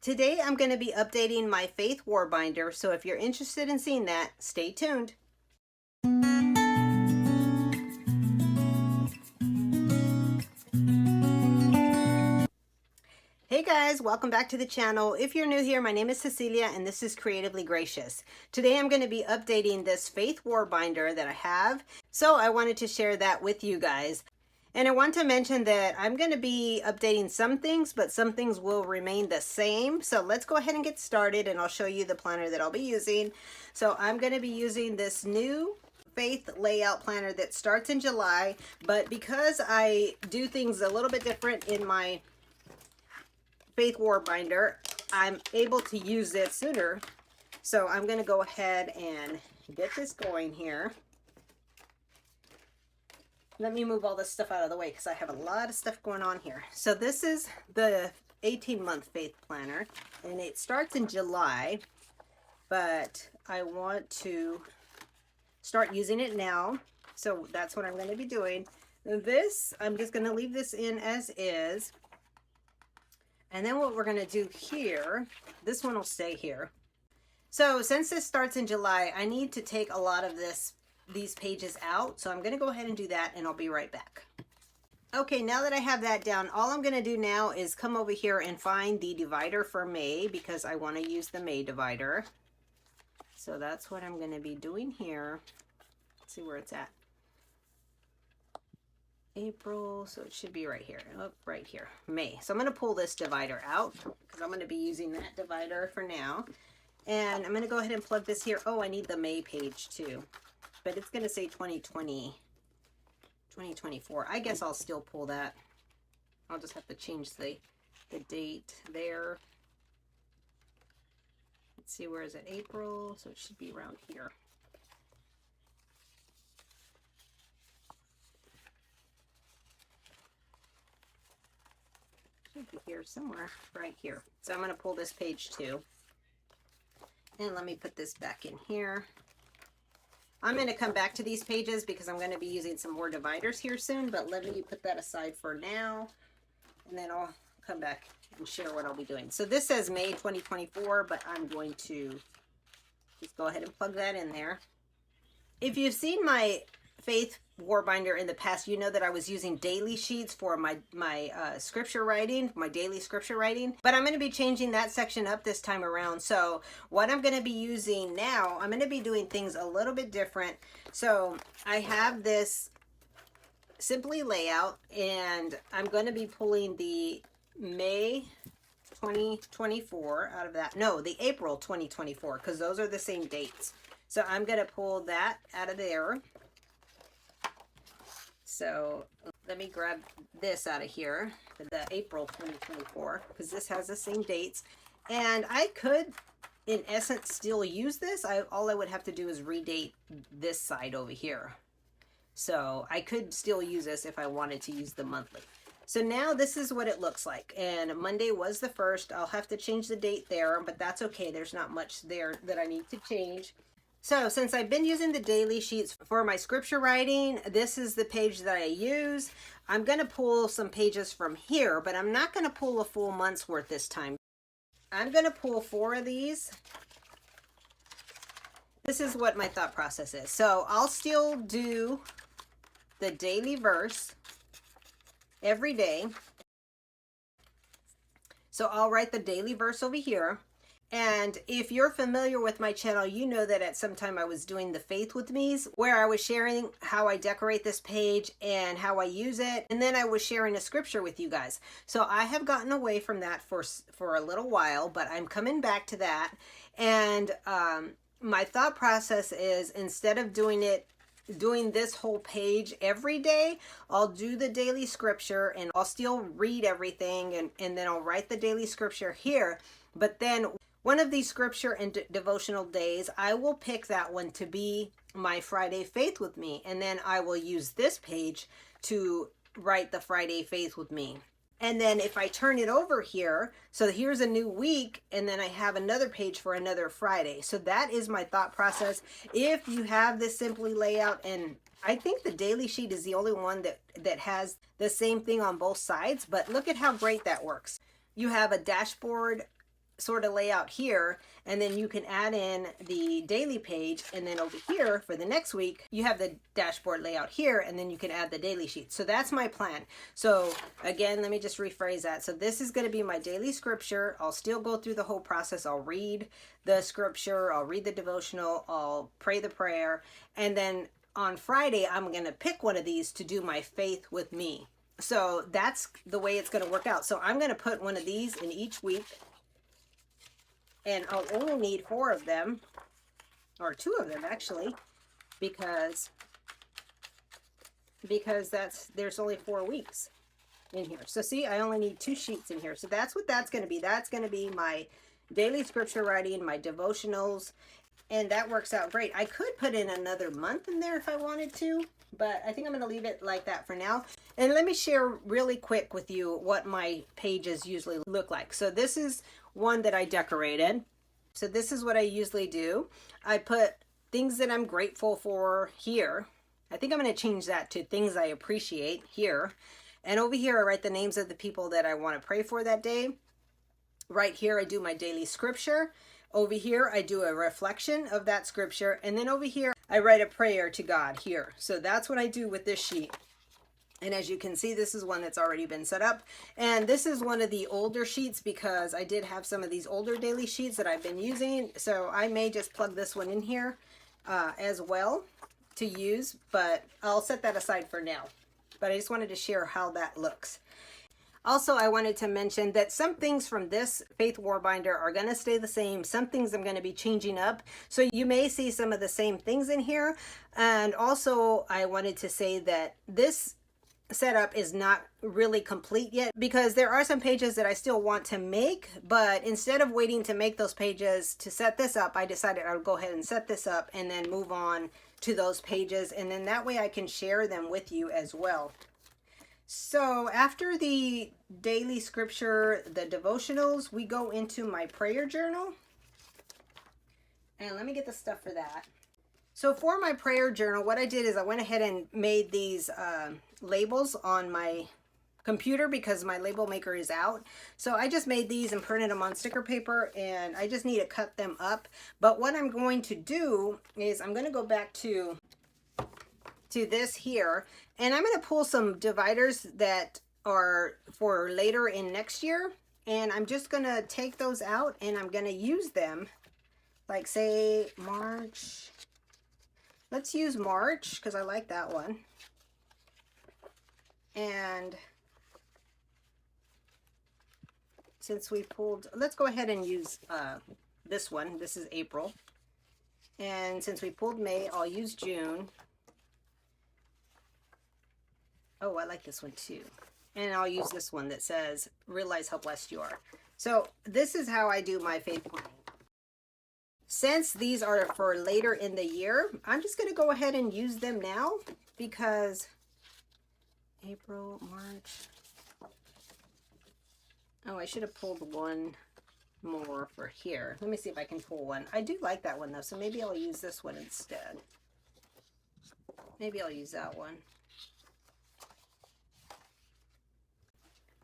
Today I'm going to be updating my Faith War binder, so if you're interested in seeing that, stay tuned. Hey guys, welcome back to the channel. If you're new here, my name is Cecilia and this is Creatively Gracious. Today I'm going to be updating this Faith War binder that I have, so I wanted to share that with you guys. And I want to mention that I'm going to be updating some things, but some things will remain the same. So let's go ahead and get started and I'll show you the planner that I'll be using. So I'm going to be using this new Faith layout planner that starts in July, but because I do things a little bit different in my Faith War binder, I'm able to use it sooner. So I'm going to go ahead and get this going here. Let me move all this stuff out of the way because I have a lot of stuff going on here. So this is the 18-month Faith Planner, and it starts in July, but I want to start using it now. So that's what I'm going to be doing. This, I'm just going to leave this in as is. And then what we're going to do here, this one will stay here. So since this starts in July, I need to take a lot of these pages out. So I'm going to go ahead and do that and I'll be right back. Okay, now that I have that down, all I'm going to do now is come over here and find the divider for May because I want to use the May divider. So that's what I'm going to be doing here. Let's see where it's at. April, so it should be right here. Oh, right here, May. So I'm going to pull this divider out because I'm going to be using that divider for now. And I'm going to go ahead and plug this here. Oh, I need the May page too. But it's going to say 2020, 2024. I guess I'll still pull that. I'll just have to change the date there. Let's see, where is it? April, so it should be around here. Should be here somewhere, right here. So I'm going to pull this page too. And let me put this back in here. I'm going to come back to these pages because I'm going to be using some more dividers here soon, but let me put that aside for now, and then I'll come back and share what I'll be doing. So this says May 2024, but I'm going to just go ahead and plug that in there. If you've seen my Faith War binder in the past, you know that I was using daily sheets for my scripture writing, my daily scripture writing, but I'm going to be changing that section up this time around. So what I'm going to be using now, I'm going to be doing things a little bit different. So I have this Simply layout, and I'm going to be pulling the May 2024 out of that. No, the April 2024, because those are the same dates. So I'm going to pull that out of there. So let me grab this out of here, the April 2024, because this has the same dates. And I could, in essence, still use this. All I would have to do is redate this side over here. So I could still use this if I wanted to use the monthly. So now this is what it looks like. And Monday was the 1st. I'll have to change the date there, but that's okay. There's not much there that I need to change. So since I've been using the daily sheets for my scripture writing, this is the page that I use. I'm going to pull some pages from here, but I'm not going to pull a full month's worth this time. I'm going to pull 4 of these. This is what my thought process is. So I'll still do the daily verse every day. So I'll write the daily verse over here. And if you're familiar with my channel, you know that at some time I was doing the Faith with Me's, where I was sharing how I decorate this page and how I use it. And then I was sharing a scripture with you guys. So I have gotten away from that for a little while, but I'm coming back to that. And my thought process is, instead of doing this whole page every day, I'll do the daily scripture and I'll still read everything, and then I'll write the daily scripture here. But then one of these scripture and devotional days, I will pick that one to be my Friday Faith with Me. And then I will use this page to write the Friday Faith with Me. And then if I turn it over here, so here's a new week, and then I have another page for another Friday. So that is my thought process. If you have this Simply layout, and I think the daily sheet is the only one that has the same thing on both sides, but look at how great that works. You have a dashboard sort of layout here, and then you can add in the daily page, and then over here for the next week you have the dashboard layout here, and then you can add the daily sheet. So that's my plan. So again, let me just rephrase that. So this is going to be my daily scripture. I'll still go through the whole process. I'll read the scripture, I'll read the devotional, I'll pray the prayer, and then on Friday I'm going to pick one of these to do my faith with me. So that's the way it's going to work out. So I'm going to put one of these in each week, and I'll only need 4 of them, or 2 of them actually, because there's only 4 weeks in here. So see, I only need 2 sheets in here. So that's what that's going to be. That's going to be my daily scripture writing, my devotionals, and that works out great. I could put in another month in there if I wanted to, but I think I'm going to leave it like that for now. And let me share really quick with you what my pages usually look like. So this is one that I decorated. So this is what I usually do. I put things that I'm grateful for here. I think I'm going to change that to things I appreciate here. And over here I write the names of the people that I want to pray for that day. Right here I do my daily scripture. Over here I do a reflection of that scripture. And then over here I write a prayer to God here. So that's what I do with this sheet. And as you can see, this is one that's already been set up. And this is one of the older sheets because I did have some of these older daily sheets that I've been using. So I may just plug this one in here as well to use, but I'll set that aside for now. But I just wanted to share how that looks. Also, I wanted to mention that some things from this Faith War Binder are going to stay the same. Some things I'm going to be changing up. So you may see some of the same things in here. And also, I wanted to say that this setup is not really complete yet because there are some pages that I still want to make, but instead of waiting to make those pages to set this up, I decided I would go ahead and set this up and then move on to those pages, and then that way I can share them with you as well. So after the daily scripture, the devotionals, we go into my prayer journal, and let me get the stuff for that. So for my prayer journal, what I did is I went ahead and made these labels on my computer because my label maker is out. So I just made these and printed them on sticker paper, and I just need to cut them up. But what I'm going to do is I'm going to go back to this here, and I'm going to pull some dividers that are for later in next year, and I'm just going to take those out and I'm going to use them, like say March. Let's use March because I like that one. And since we pulled, let's go ahead and use this one. This is April. And since we pulled May, I'll use June. Oh, I like this one too. And I'll use this one that says, realize how blessed you are. So this is how I do my faith planning. Since these are for later in the year, I'm just going to go ahead and use them now because April, March. Oh, I should have pulled one more for here. Let me see if I can pull one. I do like that one though, so maybe I'll use this one instead. Maybe I'll use that one.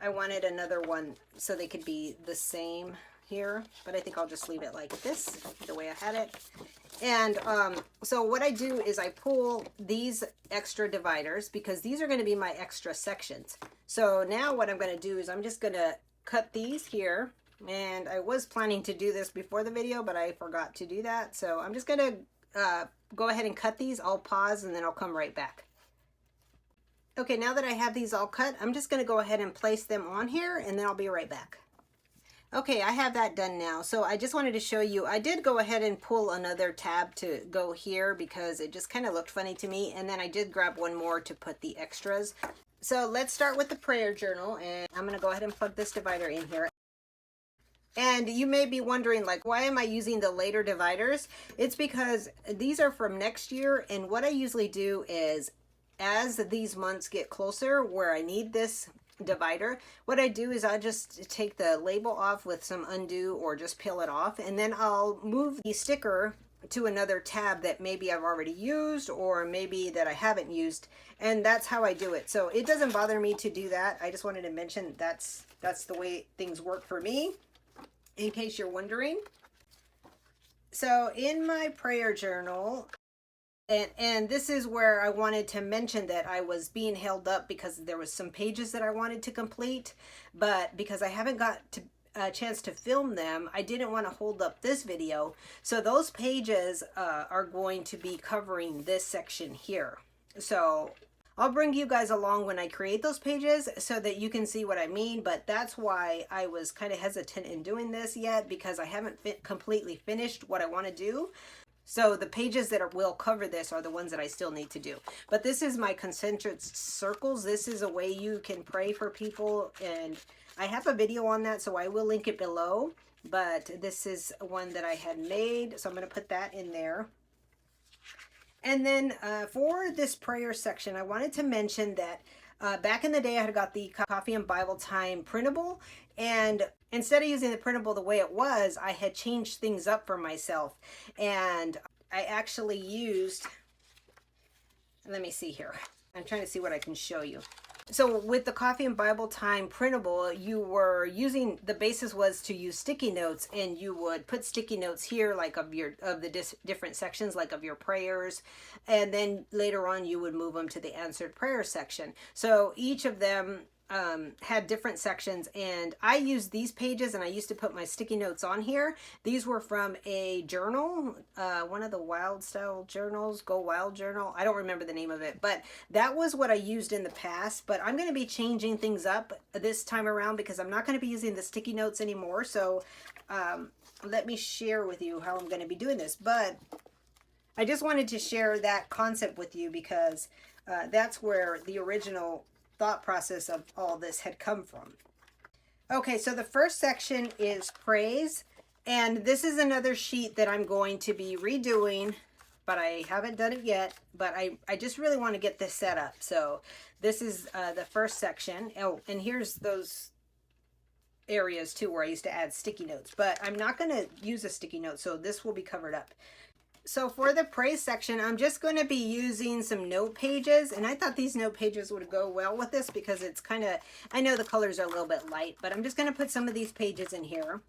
I wanted another one so they could be the same here, but I think I'll just leave it like this, the way I had it. And so what I do is I pull these extra dividers because these are going to be my extra sections. So now what I'm going to do is I'm just going to cut these here, and I was planning to do this before the video, but I forgot to do that. So I'm just going to go ahead and cut these. I'll pause and then I'll come right back. Okay, now that I have these all cut, I'm just going to go ahead and place them on here, and then I'll be right back. Okay, I have that done now. So I just wanted to show you, I did go ahead and pull another tab to go here because it just kind of looked funny to me. And then I did grab one more to put the extras. So let's start with the prayer journal, and I'm going to go ahead and plug this divider in here. And you may be wondering, like, why am I using the later dividers? It's because these are from next year, and what I usually do is as these months get closer where I need this divider, what I do is I just take the label off with some undo or just peel it off, and then I'll move the sticker to another tab that maybe I've already used or maybe that I haven't used, and that's how I do it. So it doesn't bother me to do that. I just wanted to mention that's the way things work for me. in case you're wondering. So in my prayer journal, and this is where I wanted to mention that I was being held up because there was some pages that I wanted to complete, but because I haven't got to a chance to film them, I didn't want to hold up this video. So those pages are going to be covering this section here. So I'll bring you guys along when I create those pages so that you can see what I mean, but that's why I was kind of hesitant in doing this yet, because I haven't completely finished what I want to do. So the pages that will cover this are the ones that I still need to do. But this is my concentric circles. This is a way you can pray for people, and I have a video on that, so I will link it below. But this is one that I had made, so I'm going to put that in there. And then for this prayer section, I wanted to mention that back in the day, I had got the Coffee and Bible Time printable, and instead of using the printable the way it was, I had changed things up for myself. And I actually used, let me see here. I'm trying to see what I can show you. So with the Coffee and Bible Time printable, you were using, the basis was to use sticky notes, and you would put sticky notes here, like of the different sections, like of your prayers, and then later on you would move them to the answered prayer section. So each of them had different sections, and I used these pages, and I used to put my sticky notes on here. These were from a journal, one of the Wild Style journals, Go Wild journal. I don't remember the name of it, but that was what I used in the past. But I'm going to be changing things up this time around because I'm not going to be using the sticky notes anymore. So let me share with you how I'm going to be doing this. But I just wanted to share that concept with you because that's where the original thought process of all this had come from. Okay, so the first section is praise, and this is another sheet that I'm going to be redoing, but I haven't done it yet, but I just really want to get this set up. So this is the first section. Oh, and here's those areas too where I used to add sticky notes, but I'm not going to use a sticky note, so this will be covered up. So for the praise section, I'm just going to be using some note pages, and I thought these note pages would go well with this because it's kind of, I know the colors are a little bit light, but I'm just going to put some of these pages in here.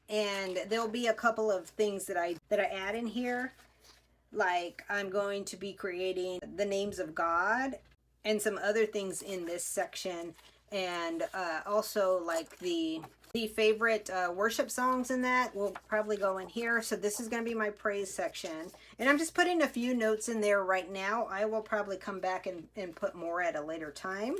And there'll be a couple of things that I add in here. Like I'm going to be creating the names of God and some other things in this section, and also like the favorite worship songs in that will probably go in here. So this is going to be my praise section, and I'm just putting a few notes in there right now. I will probably come back and put more at a later time.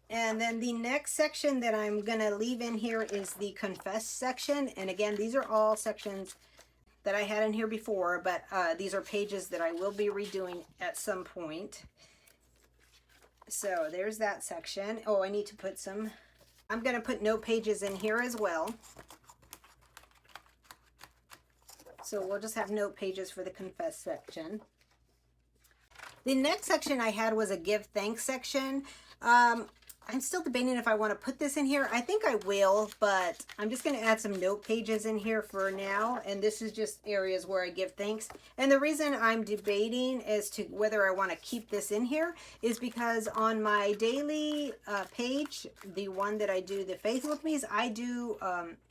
And then the next section that I'm going to leave in here is the confess section. And again, these are all sections that I had in here before, but these are pages that I will be redoing at some point. So there's that section. Oh, I need to put some, I'm going to put note pages in here as well. So we'll just have note pages for the confess section. The next section I had was a give thanks section. I'm still debating if I want to put this in here. I think I will, but I'm just going to add some note pages in here for now. And this is just areas where I give thanks. And the reason I'm debating as to whether I want to keep this in here is because on my daily page, the one that I do the Faith With Me's, I do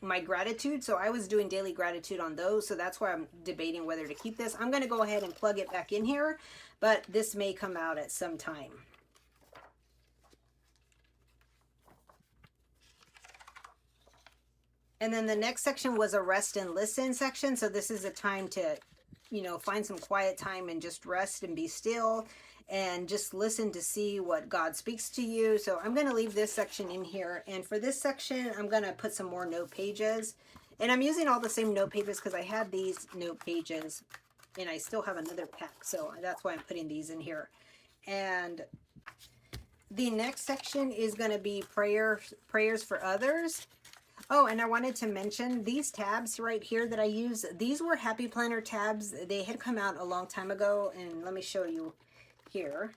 my gratitude. So I was doing daily gratitude on those. So that's why I'm debating whether to keep this. I'm going to go ahead and plug it back in here, but this may come out at some time. And then the next section was a rest and listen section. So this is a time to, you know, find some quiet time and just rest and be still and just listen to see what God speaks to you. So I'm going to leave this section in here. And for this section, I'm going to put some more note pages. And I'm using all the same note pages because I had these note pages and I still have another pack. So that's why I'm putting these in here. And the next section is going to be prayers for others. Oh, and I wanted to mention these tabs right here that I use. These were Happy Planner tabs. They had come out a long time ago, and let me show you here.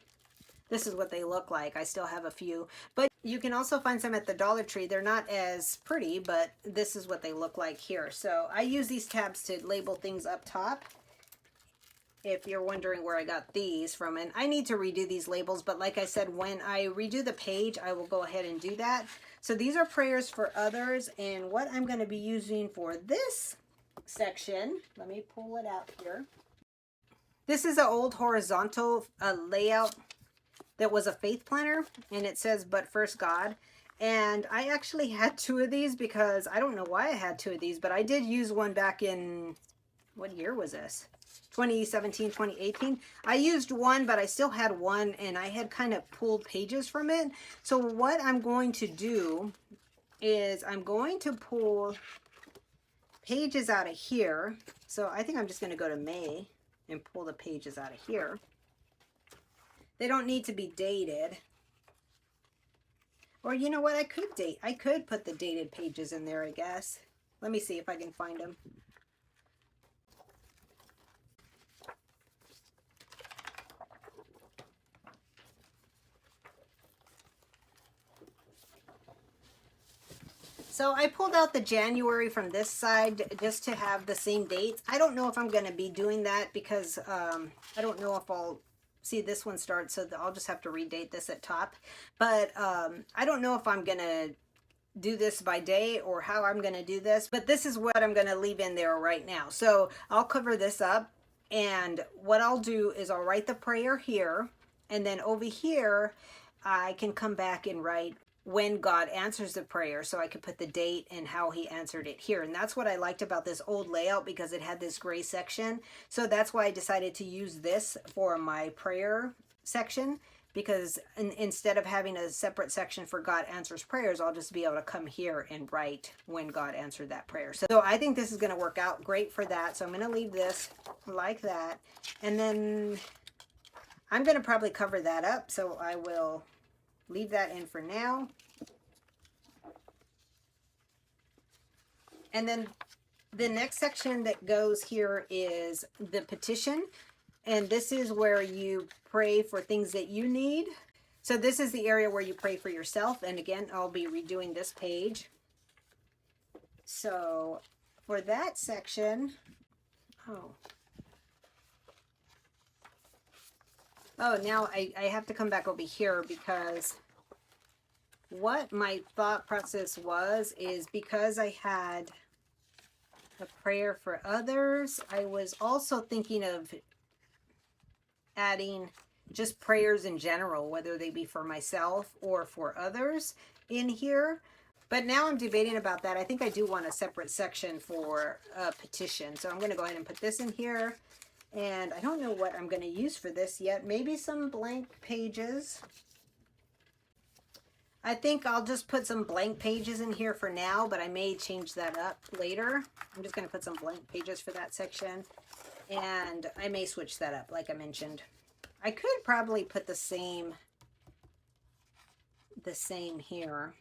This is what they look like. I still have a few, but you can also find some at the Dollar Tree. They're not as pretty, but this is what they look like here. So I use these tabs to label things up top. if you're wondering where I got these from. And I need to redo these labels, but like I said, when I redo the page, I will go ahead and do that. So these are prayers for others, and what I'm going to be using for this section, let me pull it out here. This is an old horizontal layout that was a faith planner, and it says, "But first God." And I actually had two of these because I don't know why I had two of these, but I did use one back in, what year was this? 2017, 2018. I used one, but I still had one, and I had kind of pulled pages from it. So what I'm going to do is I'm going to pull pages out of here. So I think I'm just going to go to May and pull the pages out of here. They don't need to be dated. Or you know what, I could put the dated pages in there, I guess. Let me see if I can find them. So I pulled out the January from this side just to have the same dates. I don't know if I'm going to be doing that because I don't know if I'll see this one start, so I'll just have to redate this at top. But I don't know if I'm going to do this by day or how I'm going to do this, but this is what I'm going to leave in there right now. So I'll cover this up, and what I'll do is I'll write the prayer here, and then over here I can come back and write when God answers the prayer, so I could put the date and how he answered it here. And that's what I liked about this old layout, because it had this gray section. So that's why I decided to use this for my prayer section, because instead of having a separate section for God answers prayers, I'll just be able to come here and write when God answered that prayer. So I think this is going to work out great for that. So I'm going to leave this like that. And then I'm going to probably cover that up. So I will leave that in for now. And then the next section that goes here is the petition. And this is where you pray for things that you need. So this is the area where you pray for yourself. And again, I'll be redoing this page. So for that section, now I have to come back over here, because what my thought process was is because I had a prayer for others, I was also thinking of adding just prayers in general, whether they be for myself or for others in here. But now I'm debating about that. I think I do want a separate section for a petition. So I'm going to go ahead and put this in here. And I don't know what I'm going to use for this yet. Maybe some blank pages. I think I'll just put some blank pages in here for now, but I may change that up later. I'm just going to put some blank pages for that section, and I may switch that up like I mentioned. I could probably put the same here.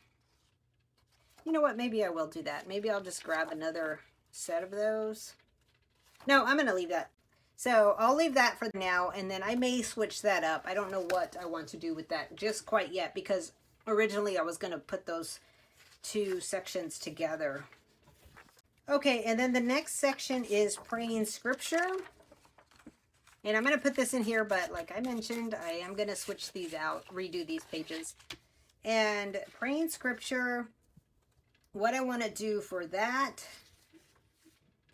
You know what? Maybe I will do that. Maybe I'll just grab another set of those. No, I'm going to leave that. So I'll leave that for now, and then I may switch that up. I don't know what I want to do with that just quite yet, because originally I was going to put those two sections together. Okay, and then the next section is praying scripture. And I'm going to put this in here, but like I mentioned, I am going to switch these out, redo these pages. And praying scripture, what I want to do for that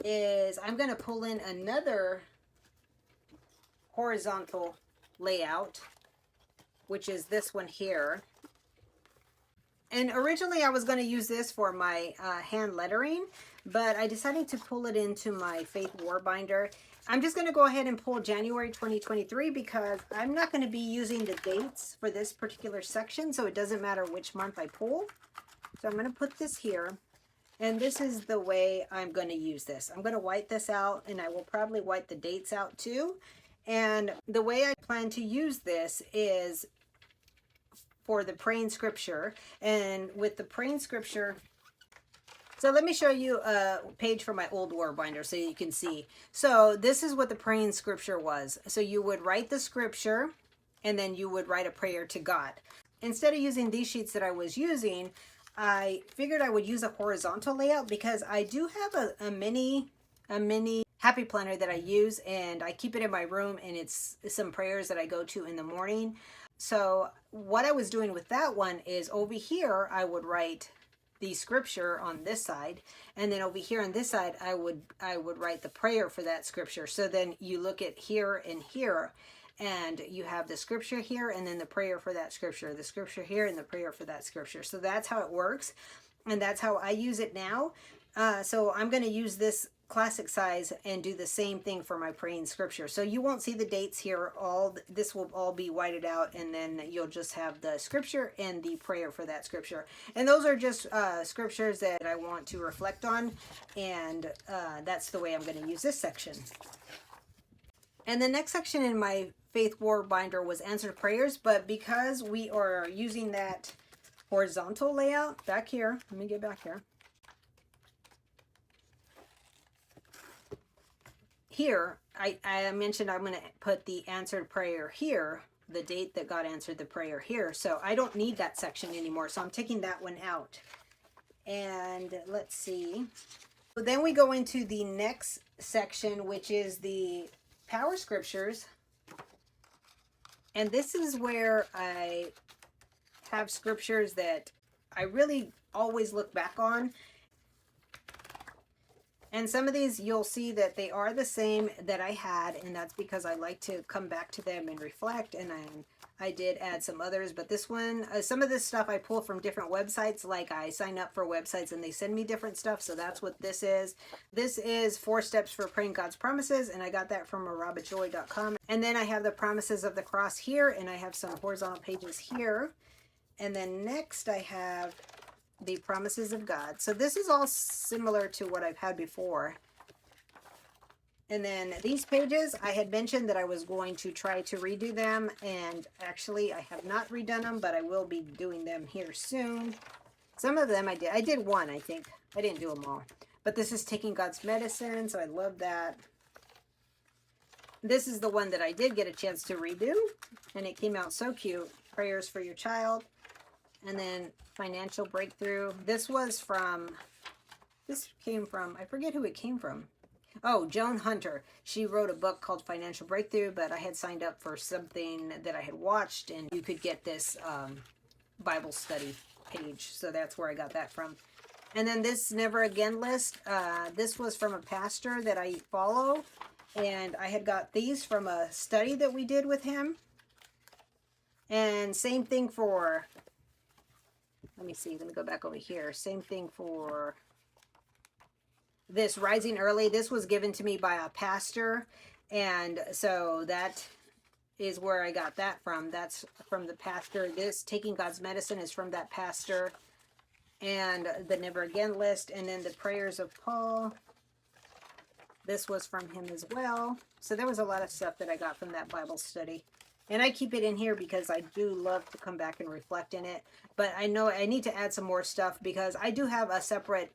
is I'm going to pull in another horizontal layout, which is this one here. And originally I was going to use this for my hand lettering, but I decided to pull it into my Faith War Binder. I'm just going to go ahead and pull January 2023 because I'm not going to be using the dates for this particular section, so it doesn't matter which month I pull. So I'm going to put this here, and this is the way I'm going to use this. I'm going to white this out, and I will probably white the dates out too. And the way I plan to use this is for the praying scripture. And with the praying scripture, so let me show you a page from my old war binder so you can see. So this is what the praying scripture was. So you would write the scripture, and then you would write a prayer to God. Instead of using these sheets that I was using, I figured I would use a horizontal layout because I do have a mini happy planner that I use, and I keep it in my room, and it's some prayers that I go to in the morning. So what I was doing with that one is over here I would write the scripture on this side, and then over here on this side I would write the prayer for that scripture. So then you look at here and here, and you have the scripture here and then the prayer for that scripture, the scripture here and the prayer for that scripture. So that's how it works, and that's how I use it now. So I'm going to use this classic size and do the same thing for my praying scripture. So you won't see the dates here. All this will all be whited out, and then you'll just have the scripture and the prayer for that scripture. And those are just scriptures that I want to reflect on, and that's the way I'm going to use this section. And the next section in my Faith War binder was answered prayers, but because we are using that horizontal layout back here, let me get back here. Here, I mentioned I'm going to put the answered prayer here, the date that God answered the prayer here. So I don't need that section anymore. So I'm taking that one out. And let's see. But then we go into the next section, which is the power scriptures. And this is where I have scriptures that I really always look back on. And some of these you'll see that they are the same that I had, and that's because I like to come back to them and reflect, and I did add some others, but this one, some of this stuff I pull from different websites, like I sign up for websites and they send me different stuff, so that's what this is. This is 4 Steps for Praying God's Promises, and I got that from arabajjoy.com. And then I have the Promises of the Cross here, and I have some horizontal pages here. And then next I have the Promises of God. So this is all similar to what I've had before. And then these pages, I had mentioned that I was going to try to redo them, and actually I have not redone them, but I will be doing them here soon. Some of them I did. I did one, I think. I didn't do them all. But this is Taking God's Medicine, so I love that. This is the one that I did get a chance to redo, and it came out so cute. Prayers for Your Child. And then Financial Breakthrough. This came from, I forget who it came from. Oh, Joan Hunter. She wrote a book called Financial Breakthrough, but I had signed up for something that I had watched, and you could get this Bible study page. So that's where I got that from. And then this Never Again list. This was from a pastor that I follow, and I had got these from a study that we did with him. And same thing for... Let me see, let me go back over here. Same thing for this Rising Early. This was given to me by a pastor, and so that is where I got that from. That's from the pastor. This Taking God's Medicine is from that pastor, and the Never Again list, and then the Prayers of Paul. This was from him as well. So there was a lot of stuff that I got from that Bible study. And I keep it in here because I do love to come back and reflect in it. But I know I need to add some more stuff because I do have a separate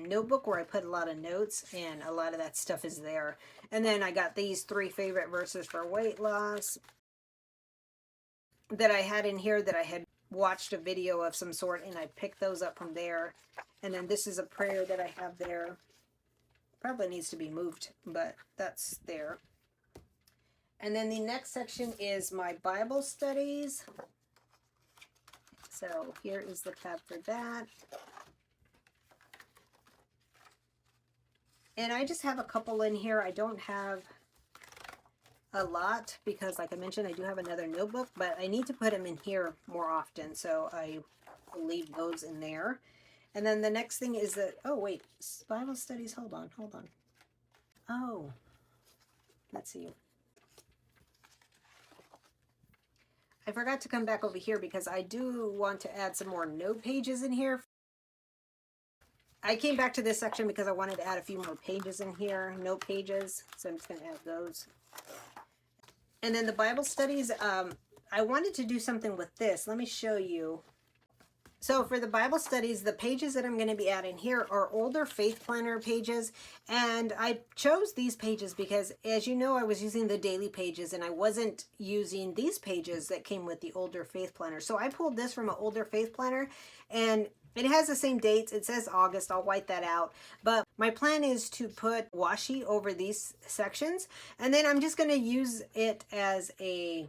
notebook where I put a lot of notes, and a lot of that stuff is there. And then I got these 3 favorite verses for weight loss that I had in here that I had watched a video of some sort, and I picked those up from there. And then this is a prayer that I have there. Probably needs to be moved, but that's there. And then the next section is my Bible studies. So here is the tab for that. And I just have a couple in here. I don't have a lot because, like I mentioned, I do have another notebook, but I need to put them in here more often. So I will leave those in there. And then the next thing is that, oh wait, Bible studies, hold on. Oh, let's see. I forgot to come back over here because I do want to add some more note pages in here. I came back to this section because I wanted to add a few more pages in here, note pages. So I'm just going to add those. And then the Bible studies, I wanted to do something with this. Let me show you. So for the Bible studies, the pages that I'm going to be adding here are older Faith Planner pages. And I chose these pages because, as you know, I was using the daily pages and I wasn't using these pages that came with the older Faith Planner. So I pulled this from an older Faith Planner, and it has the same dates. It says August. I'll white that out. But My plan is to put washi over these sections, and then I'm just going to use it as a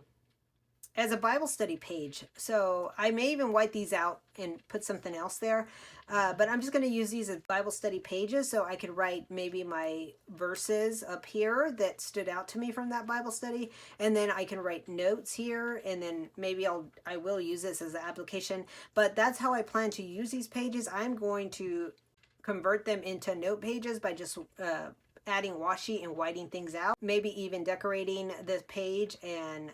Bible study page. So I may even white these out and put something else there. But I'm just going to use these as Bible study pages, so I could write maybe my verses up here that stood out to me from that Bible study. And then I can write notes here, and then maybe I will use this as an application. But that's how I plan to use these pages. I'm going to convert them into note pages by just adding washi and whiting things out, maybe even decorating the page and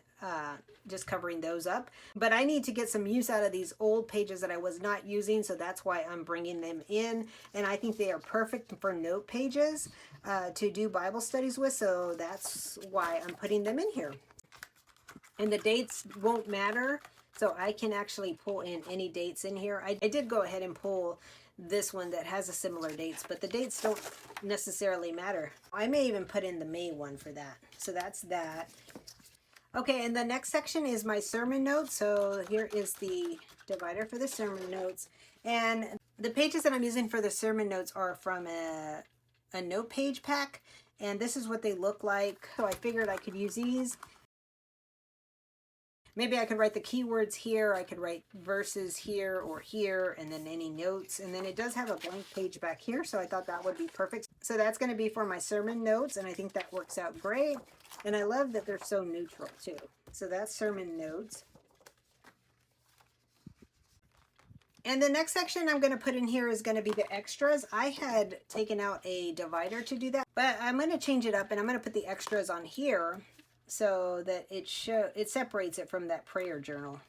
just covering those up. But I need to get some use out of these old pages that I was not using, so that's why I'm bringing them in, and I think they are perfect for note pages to do Bible studies with, so that's why I'm putting them in here. And the dates won't matter, so I can actually pull in any dates in here. I did go ahead and pull this one that has a similar dates, but the dates don't necessarily matter. I may even put in the May one for that. So that's that. Okay, and the next section is my sermon notes. So here is the divider for the sermon notes. And the pages that I'm using for the sermon notes are from a note page pack. And this is what they look like. So I figured I could use these. Maybe I could write the keywords here, I could write verses here or here, and then any notes. And then it does have a blank page back here, so I thought that would be perfect. So that's going to be for my sermon notes, and I think that works out great. And I love that they're so neutral too. So that's sermon notes. And the next section I'm going to put in here is going to be the extras. I had taken out a divider to do that, but I'm going to change it up, and I'm going to put the extras on here, so that it separates it from that prayer journal.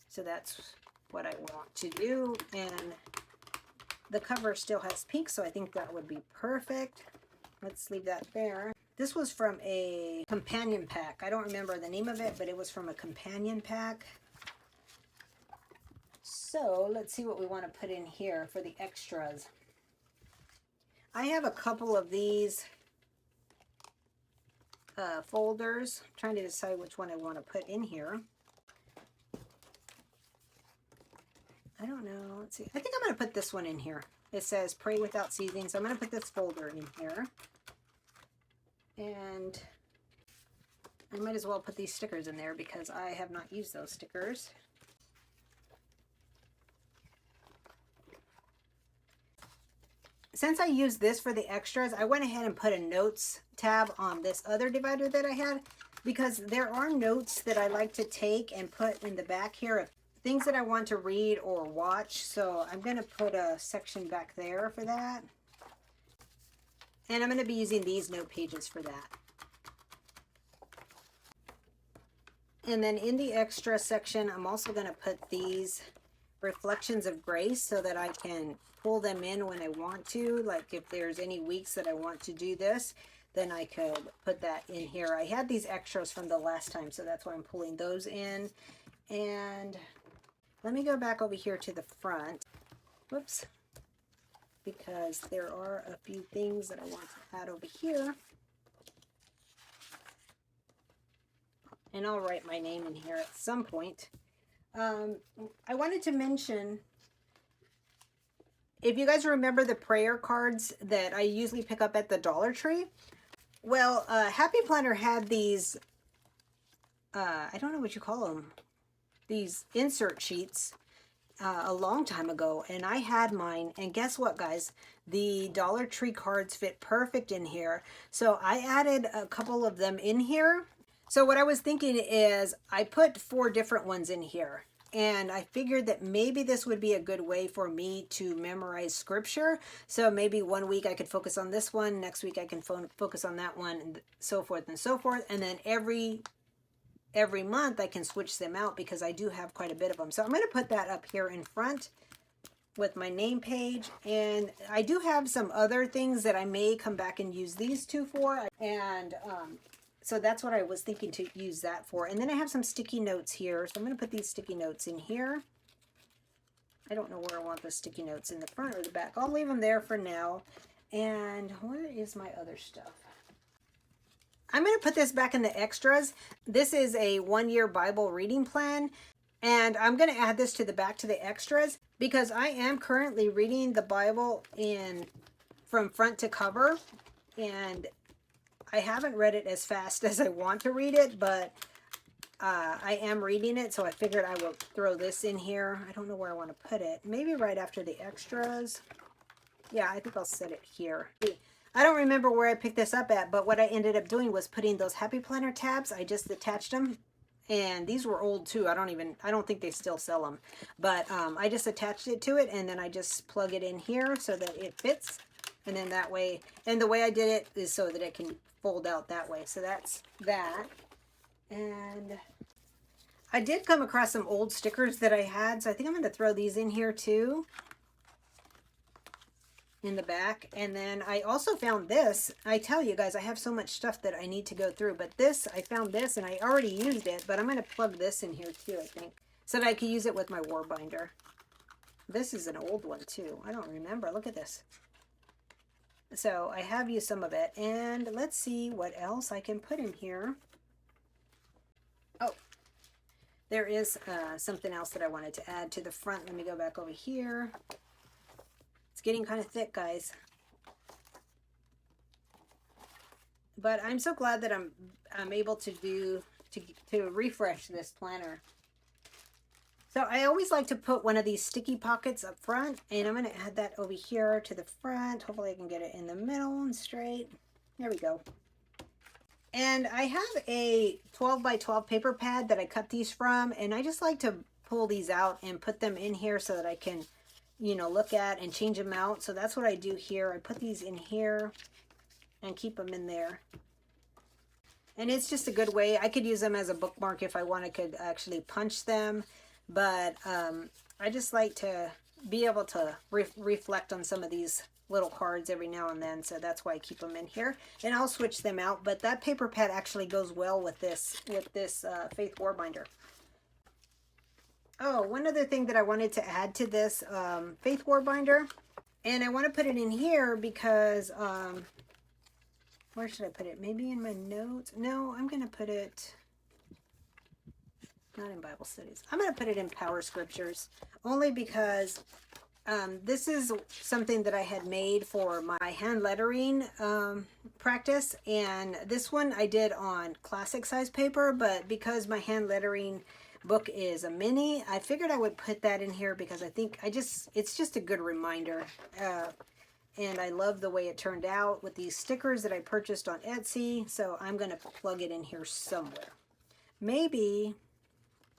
So that's what I want to do. And the cover still has pink, so I think that would be perfect. Let's leave that there. This was from a companion pack. I don't remember the name of it, but it was from a companion pack. So let's see what we want to put in here for the extras. I have a couple of these folders. I'm trying to decide which one I want to put in here. I don't know. Let's see. I think I'm going to put this one in here. It says Pray Without Ceasing, so I'm going to put this folder in here. And I might as well put these stickers in there because I have not used those stickers. Since I used this for the extras, I went ahead and put a notes tab on this other divider that I had, because there are notes that I like to take and put in the back here of things that I want to read or watch. So I'm going to put a section back there for that. And I'm going to be using these note pages for that. And then in the extra section, I'm also going to put these reflections of grace so that I can pull them in when I want to. Like if there's any weeks that I want to do this, then I could put that in here. I had these extras from the last time, so that's why I'm pulling those in. And let me go back over here to the front. Whoops. Because there are a few things that I want to add over here. And I'll write my name in here at some point. I wanted to mention, if you guys remember the prayer cards that I usually pick up at the Dollar Tree, well, Happy Planner had these, I don't know what you call them, these insert sheets a long time ago, and I had mine, and guess what, guys? The Dollar Tree cards fit perfect in here, so I added a couple of them in here. So what I was thinking is I put 4 different ones in here, and I figured that maybe this would be a good way for me to memorize scripture. So maybe one week I could focus on this one, next week I can focus on that one, and so forth and so forth. And then every month I can switch them out because I do have quite a bit of them. So I'm going to put that up here in front with my name page. And I do have some other things that I may come back and use these two for. And so that's what I was thinking to use that for. And then I have some sticky notes here. So I'm going to put these sticky notes in here. I don't know where I want the sticky notes, in the front or the back. I'll leave them there for now. And where is my other stuff? I'm going to put this back in the extras. This is a 1-year Bible reading plan. And I'm going to add this to the back to the extras because I am currently reading the Bible in from front to cover, and I haven't read it as fast as I want to read it, but I am reading it, so I figured I will throw this in here. I don't know where I want to put it. Maybe right after the extras. Yeah, I think I'll set it here. I don't remember where I picked this up at, but what I ended up doing was putting those Happy Planner tabs. I just attached them, and these were old too. I don't think they still sell them, but I just attached it to it, and then I just plug it in here so that it fits, and then that way, and the way I did it is so that it can fold out that way. So that's that. And I did come across some old stickers that I had, so I think I'm going to throw these in here too, in the back. And then I also found this. I tell you guys, I have so much stuff that I need to go through, but this, I found this and I already used it, but I'm going to plug this in here too, I think, so that I can use it with my war binder. This is an old one too. I don't remember. Look at this. So I have used some of it, and let's see what else I can put in here. Oh, there is something else that I wanted to add to the front. Let me go back over here. It's getting kind of thick, guys. But I'm so glad that I'm able to refresh this planner. So I always like to put one of these sticky pockets up front, and I'm going to add that over here to the front. Hopefully I can get it in the middle and straight. There we go. And I have a 12 by 12 paper pad that I cut these from, and I just like to pull these out and put them in here so that I can, you know, look at and change them out. So that's what I do here. I put these in here and keep them in there. And it's just a good way. I could use them as a bookmark if I want. I could actually punch them, but I just like to be able to reflect on some of these little cards every now and then, so that's why I keep them in here, and I'll switch them out. But that paper pad actually goes well with this Faith War binder. Oh, one other thing that I wanted to add to this Faith War binder, and I want to put it in here because where should I put it? Maybe in my notes? No, I'm going to put it not in Bible studies. I'm going to put it in Power Scriptures, only because this is something that I had made for my hand lettering practice, and this one I did on classic size paper, but because my hand lettering book is a mini, I figured I would put that in here because I think it's just a good reminder. And I love the way it turned out with these stickers that I purchased on Etsy, so I'm going to plug it in here somewhere. Maybe,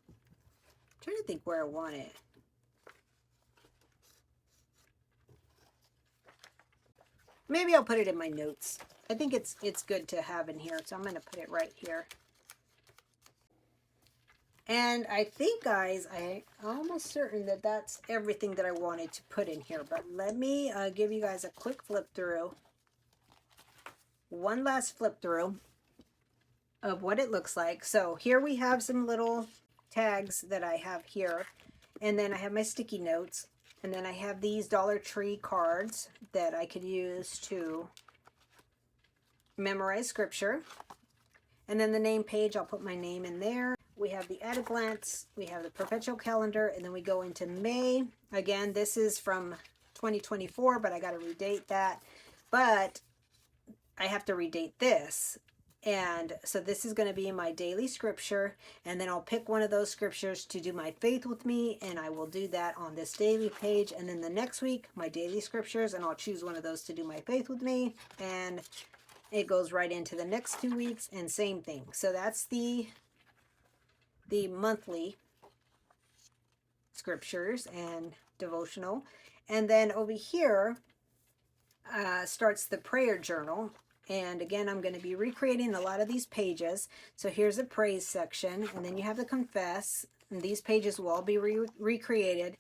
I'm trying to think where I want it. Maybe I'll put it in my notes. I think it's good to have in here, so I'm going to put it right here. And I think, guys, I'm almost certain that that's everything that I wanted to put in here. But let me give you guys a quick flip through. One last flip through of what it looks like. So here we have some little tags that I have here. And then I have my sticky notes. And then I have these Dollar Tree cards that I could use to memorize scripture. And then the name page, I'll put my name in there. We have the at a glance, we have the perpetual calendar, and then we go into May. Again, this is from 2024, but I got to redate that. But I have to redate this. And so this is going to be my daily scripture, and then I'll pick one of those scriptures to do my faith with me, and I will do that on this daily page. And then the next week, my daily scriptures, and I'll choose one of those to do my faith with me, and it goes right into the next 2 weeks, and same thing. So that's the monthly scriptures and devotional. And then over here starts the prayer journal. And again, I'm going to be recreating a lot of these pages. So here's a praise section, and then you have the confess, and these pages will all be recreated.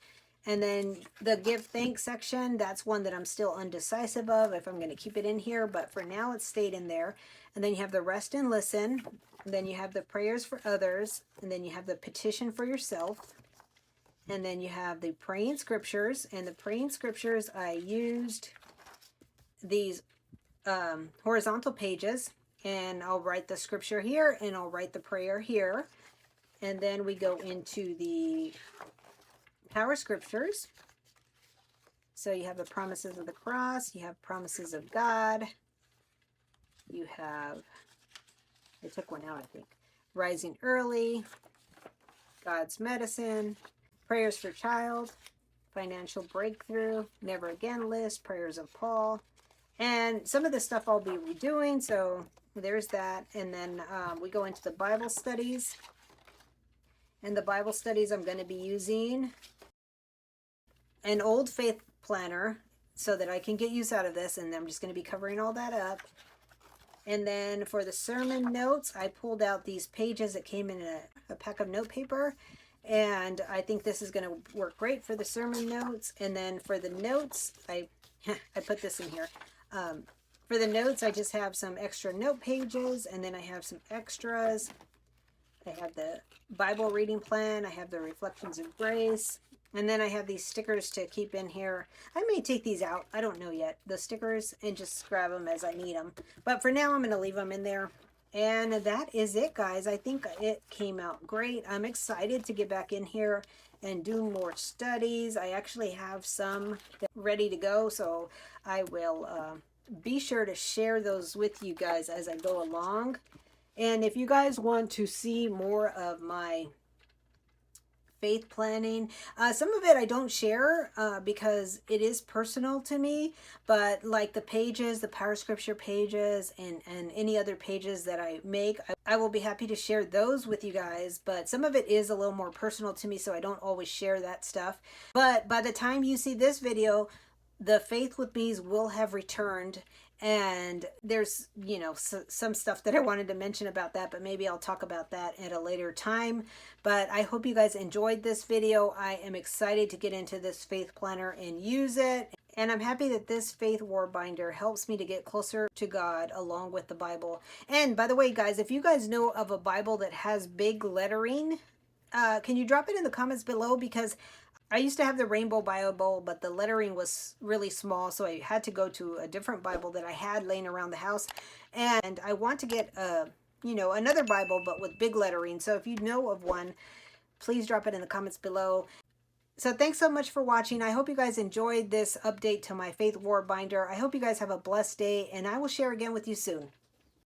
And then the give thanks section, that's one that I'm still undecisive of if I'm going to keep it in here, but for now it stayed in there. And then you have the rest and listen, and then you have the prayers for others, and then you have the petition for yourself, and then you have the praying scriptures. And the praying scriptures, I used these horizontal pages, and I'll write the scripture here, and I'll write the prayer here. And then we go into the Power Scriptures. So you have the promises of the cross, you have promises of God, you have, I took one out, I think, rising early, God's medicine, prayers for child, financial breakthrough, never again list, prayers of Paul. And some of the stuff I'll be redoing, so there's that. And then we go into the Bible studies. And the Bible studies, I'm going to be using an old faith planner so that I can get use out of this. And I'm just going to be covering all that up. And then for the sermon notes, I pulled out these pages that came in a pack of note paper. And I think this is going to work great for the sermon notes. And then for the notes, I put this in here. For the notes, I just have some extra note pages, and then I have some extras. I have the Bible reading plan. I have the Reflections of Grace. And then I have these stickers to keep in here. I may take these out. I don't know yet. The stickers, and just grab them as I need them. But for now, I'm going to leave them in there. And that is it, guys. I think it came out great. I'm excited to get back in here and do more studies. I actually have some ready to go, so I will be sure to share those with you guys as I go along. And if you guys want to see more of my faith planning, some of it I don't share because it is personal to me, but like the pages, the Power Scripture pages, and any other pages that I make, I will be happy to share those with you guys. But some of it is a little more personal to me, so I don't always share that stuff. But by the time you see this video, the Faith with Me's will have returned. And there's, you know, some stuff that I wanted to mention about that, but maybe I'll talk about that at a later time. But I hope you guys enjoyed this video. I am excited to get into this faith planner and use it. And I'm happy that this faith war binder helps me to get closer to God along with the Bible. And by the way, guys, if you guys know of a Bible that has big lettering, can you drop it in the comments below? Because I used to have the Rainbow Bible, but the lettering was really small, so I had to go to a different Bible that I had laying around the house. And I want to get another Bible, but with big lettering. So if you know of one, please drop it in the comments below. So thanks so much for watching. I hope you guys enjoyed this update to my Faith War binder. I hope you guys have a blessed day, and I will share again with you soon.